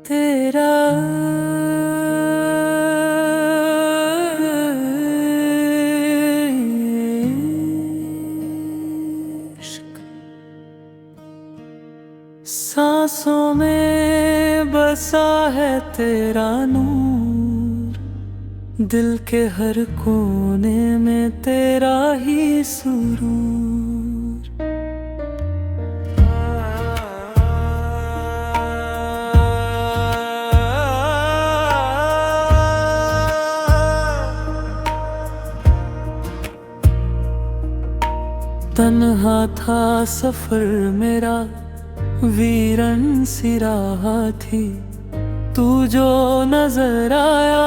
तेरा इश्क सांसों में बसा है तेरा नूर, दिल के हर कोने में तेरा ही सुरूर। तन्हा था सफर मेरा, वीरन सी राह थी, तू जो नजर आया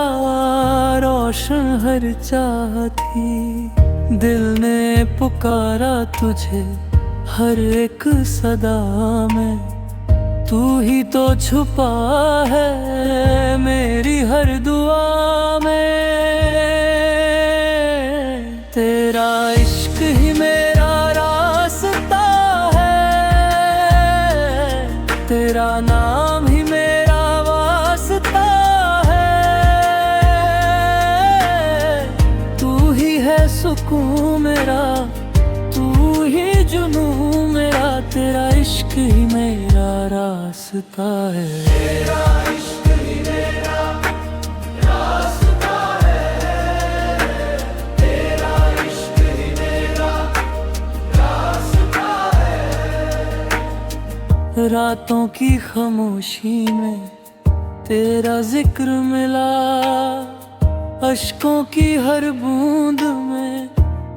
रोशन हर चाह थी। दिल ने पुकारा तुझे हर एक सदा में, तू ही तो छुपा है मेरी हर दुआ में। तेरा इश्क ही मेरा रास्ता है, तेरा नाम ही मेरा वास्ता है। तू ही है सुकून मेरा, तू ही जुनून मेरा, तेरा इश्क ही मेरा रास्ता है। तेरा इश्क ही मेरा रास्ता है, तेरा इश्क ही मेरा रास्ता है। रातों की खामोशी में तेरा जिक्र मिला, अश्कों की हर बूंद में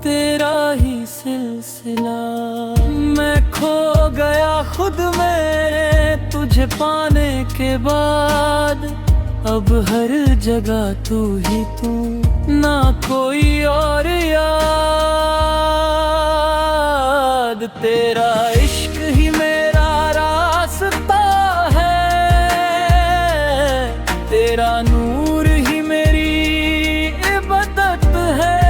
तेरा ही सिलसिला। मैं खो गया खुद में तुझे पाने के बाद, अब हर जगह तू ही तू, ना कोई और याद। तेरा इश्क ही मेरा रास्ता है, तेरा नूर ही मेरी इबादत है।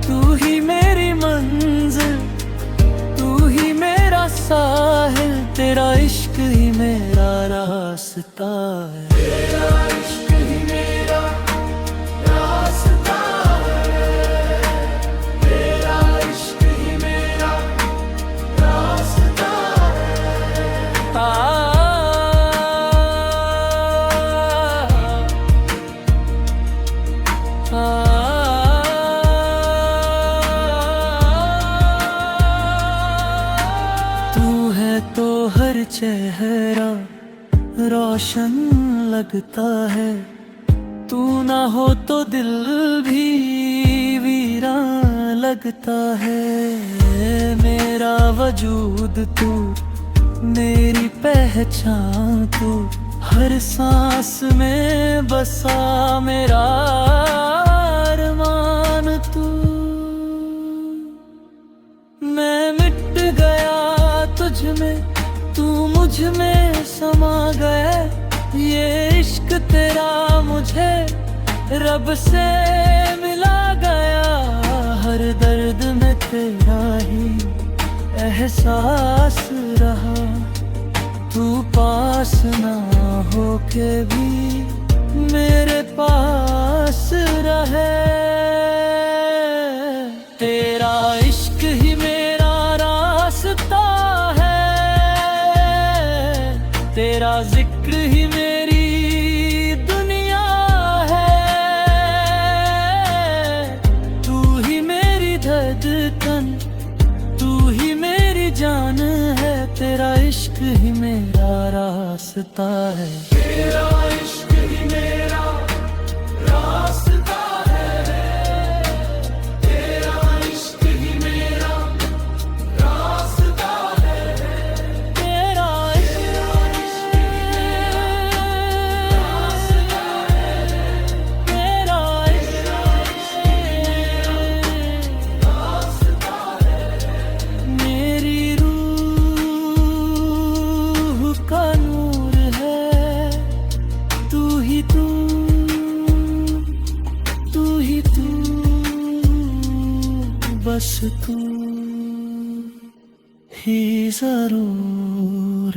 तू ही मेरी मंजिल, तू ही मेरा साहिल, तेरा इश्क ही मेरा रास्ता है। तेरा इश्क ही मेरा रास्ता है, तेरा इश्क ही मेरा रास्ता है। तू है तो हर चेहरा रोशन लगता है, तू ना हो तो दिल भी वीरान लगता है। मेरा वजूद तू, मेरी पहचान तू, हर सांस में बसा मेरा अरमान तू। मैं मिट गया तुझ में, तू मुझ में समा गया। ये इश्क तेरा मुझे रब से मिला गया, हर दर्द में तेरा ही एहसास रहा। तू पास ना होके भी मेरे पास रहे। तेरा इश्क ही मेरा रास्ता है, तेरा जिक्र ही मेरी दुनिया है। तू ही मेरी धड़कन, तू ही मेरी जान है, तेरा इश्क ही मेरा रास्ता है। तेरा इश्क ही मेरा रास्ता है, तेरा इश्क ही मेरा रास्ता है। तेरा इश्क ही मेरा रास्ता है, तेरा इश्क ही मेरा रास्ता है। मेरी का नूर है, तू ही तू, तू ही तू, बस तू ही जरूर